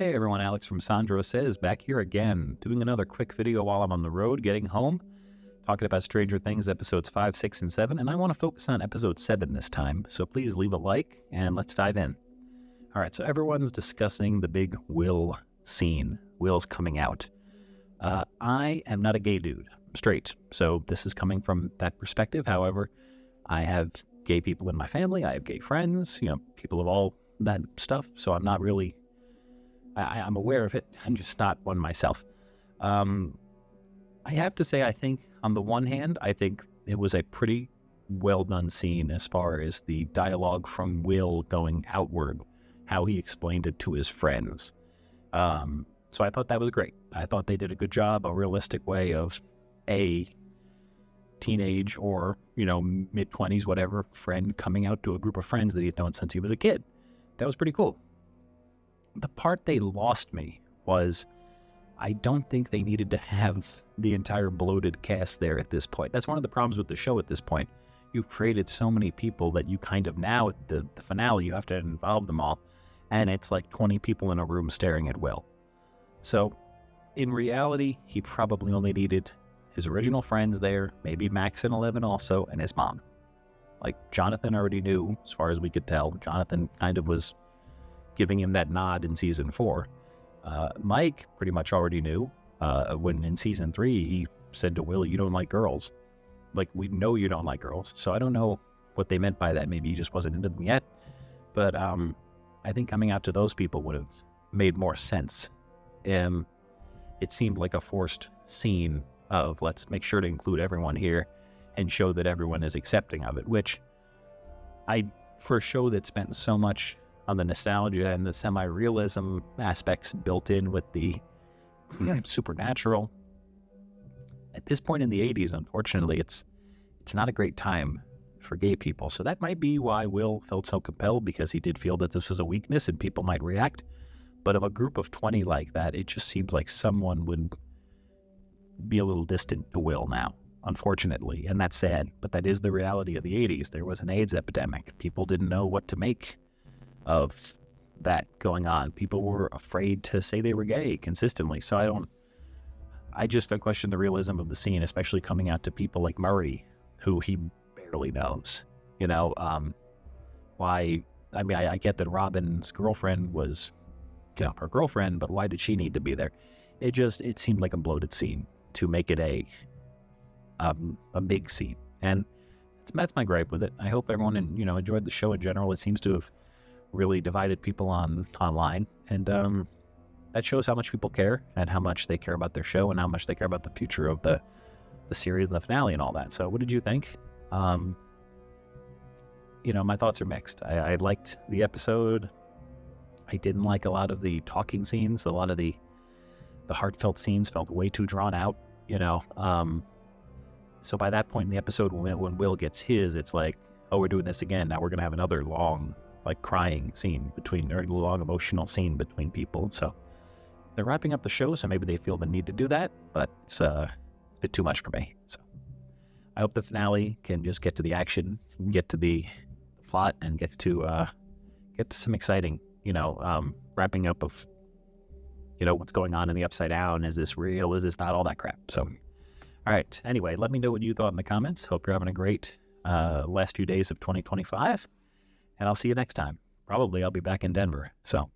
Hey everyone, Alex from Sandro Says, back here again, doing another quick video while I'm on the road getting home, talking about Stranger Things episodes 5, 6, and 7, and I want to focus on episode 7 this time, so please leave a like, and let's dive in. Alright, so everyone's discussing the big Will scene. Will's coming out. I am not a gay dude. I'm straight, so this is coming from that perspective. However, I have gay people in my family, I have gay friends, people of all that stuff, so I'm not really... I'm aware of it. I'm just not one myself. I have to say, I think, on the one hand, I think it was a pretty well-done scene as far as the dialogue from Will going outward, how he explained it to his friends. So I thought that was great. I thought they did a good job, a realistic way of a teenage or, mid-20s, whatever, friend coming out to a group of friends that he'd known since he was a kid. That was pretty cool. The part they lost me was I don't think they needed to have the entire bloated cast there at this point. That's one of the problems with the show at this point. You've created so many people that you kind of now, at the finale, you have to involve them all. And it's like 20 people in a room staring at Will. So, in reality, he probably only needed his original friends there, maybe Max and Eleven also, and his mom. Like, Jonathan already knew, as far as we could tell. Jonathan kind of was giving him that nod in season 4. Mike pretty much already knew when in season 3 he said to Will, "You don't like girls." Like, we know you don't like girls. So I don't know what they meant by that. Maybe he just wasn't into them yet. But I think coming out to those people would have made more sense. It seemed like a forced scene of let's make sure to include everyone here and show that everyone is accepting of it, which for a show that spent so much on the nostalgia and the semi-realism aspects built in with the supernatural. At this point in the 80s, unfortunately, it's not a great time for gay people. So that might be why Will felt so compelled, because he did feel that this was a weakness and people might react. But of a group of 20 like that, it just seems like someone would be a little distant to Will now, unfortunately. And that's sad, but that is the reality of the 80s. There was an AIDS epidemic. People didn't know what to make of that going on. People were afraid to say they were gay consistently. So I just question the realism of the scene, especially coming out to people like Murray, who he barely knows. Why? I mean, I get that Robin's girlfriend was, her girlfriend, but why did she need to be there? It seemed like a bloated scene to make it a big scene, and that's my gripe with it. I hope everyone enjoyed the show in general. It seems to have really divided people online, and that shows how much people care and how much they care about their show and how much they care about the future of the series and the finale and all that. So what did you think? My thoughts are mixed. I liked the episode. I didn't like a lot of the talking scenes. A lot of the heartfelt scenes felt way too drawn out, so by that point in the episode, when Will gets his, it's like, oh, we're doing this again. Now we're going to have another long, crying scene or a long emotional scene between people. So they're wrapping up the show, so maybe they feel the need to do that, but it's a bit too much for me. So I hope the finale can just get to the action, get to the plot, and get to some exciting, wrapping up of, what's going on in the Upside Down. Is this real? Is this not? All that crap. So, all right. Anyway, let me know what you thought in the comments. Hope you're having a great last few days of 2025. And I'll see you next time. Probably I'll be back in Denver. So